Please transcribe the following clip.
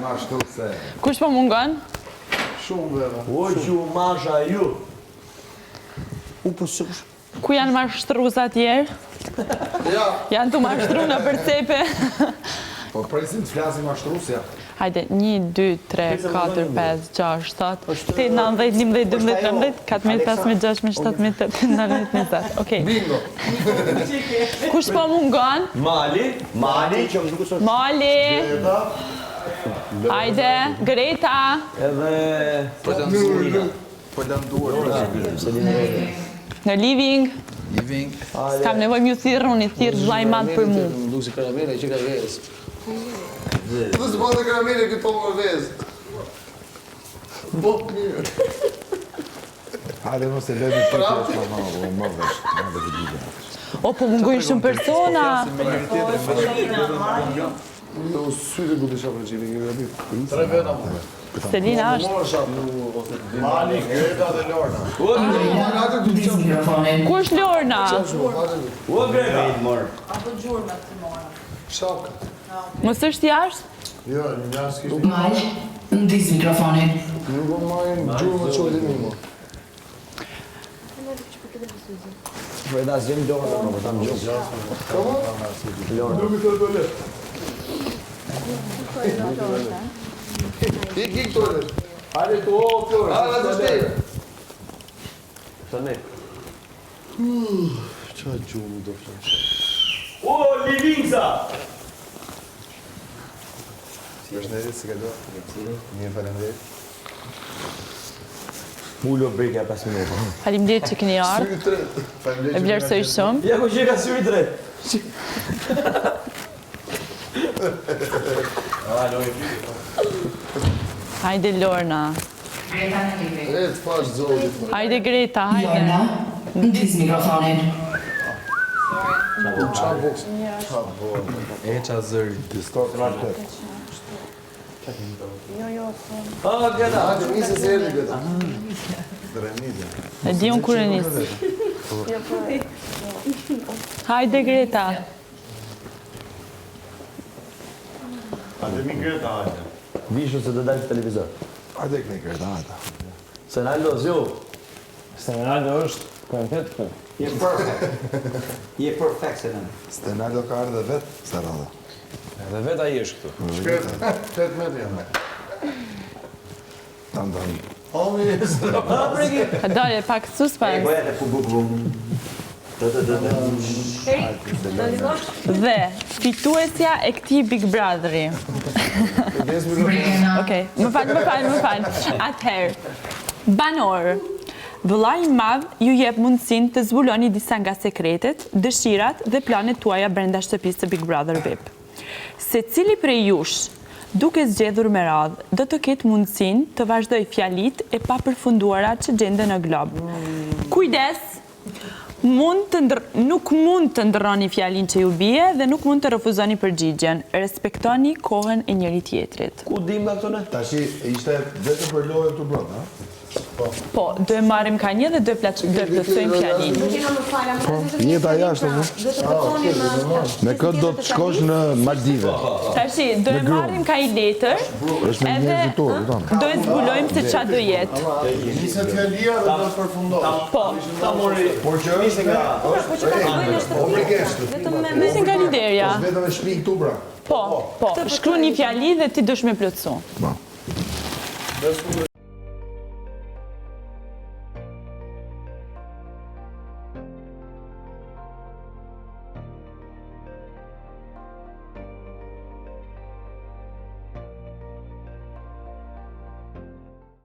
Mashtruse. Kush po mungon? Shumë vera. O ju masha ju. Ku janë mashtruzat tjerë? Ja, Janë të mashtru në përcepe. Po presim të flasim mashtrusja. Hajde, 1, 2, 3, 4, 5, 6, 7, 8, 9, 10, 11, 12, 13, 14, 15, 16, 17, 18, 19, 20. Okej. bingo. Kush po mungon? Mali. Mali. Hajde, Greta. Edhe... Po lëm duar. Në living. Living. S'kam nevoj m'ju thirrë, unë i thirrë vllai madh për mu. Nuk si karamele, që ka vezë. Dhe së bëndë karamele këto më vezë. Po, mirë. Hajde mos e lëmi të të më vesh. O, po mungojnë shumë persona. Jo, syri bu të shafë në qili, një rabit. 3 veta më. Selina është. Mali, Greta dhe Lorna. Ku është Lorna? O Greta. Shaka. Mos është jashtë? Jo, një njërës kishtë. Mal, ndis mikrofonin. Nuk o majnë gjurë më qojtë një më. Freda zjem Lorna, më tam gjumë. Lorna. Nuk i të toalet. Ik toalet. Hajde të o, Flore. Hajde të shtejë. Të ne. Qa gjumë do flash? O, Livingza! Përshëndetje, si ka do? Mirë, faleminderit. Mullo brejkja 5 minuta. Faleminderit që keni ardhur. Syri tret. E vlerësoj shumë. Ja ku që ka syri drejt. Hajde Lorna. Greta në living. Ret, fash zodi. Hajde Greta, hajde. Lorna, ndis mikrofonin. Qa boks? Eqa zëri. Distor të rartë. O, Greta. Hajde, misë se erdi Greta. Drenidja. E di unë kur e nis. Hajde Greta. Vishu se të dalë televizor. Hajde këne kërda, hajde. Senaldo, zjo. Stenaldo është perfekt për. Je perfekt se në. Stenaldo ka ardhe vetë, se rada. Edhe veta i është këtu. Shkret, 8 metri janë. Tam. Omi, A dalje pak suspens. Bojete pu buk buk. Dhe fituesja e këtij Big Brotheri. Brigena. Okej, më fal. Atëherë, banor, vëllai i madh ju jep mundësinë të zbuloni disa nga sekretet, dëshirat dhe planet tuaja brenda shtëpisë së Big Brother VIP. Secili prej jush, duke zgjedhur me radhë, do të ketë mundësinë të vazhdoj fjalit e papërfunduara që gjenden në glob. Kujdes! Nuk mund të ndërroni fjalin që ju bie dhe nuk mund të refuzoni përgjigjen. Respektoni kohën e njëri tjetrit. Ku dim nga këto ne? Tashi ishte vetëm për lojën të brot, ha? Po, do e marrim ka një dhe do e plotësojmë fjalin. Jeta jashtë, mu? Me këtë do të shkosh në Maldive. Tashi, do e marrim ka i letër, është me edhe njerëzitor, kupton? do e zbulojmë se qa do jetë. Nisë fjalia dhe do të përfundosh. Po, Por që është nga... Obligesht. nisi nga liderja. Vetëm e shpi këtu, bra. Po, shkru një fjali dhe ti dush me plotësu. Ba.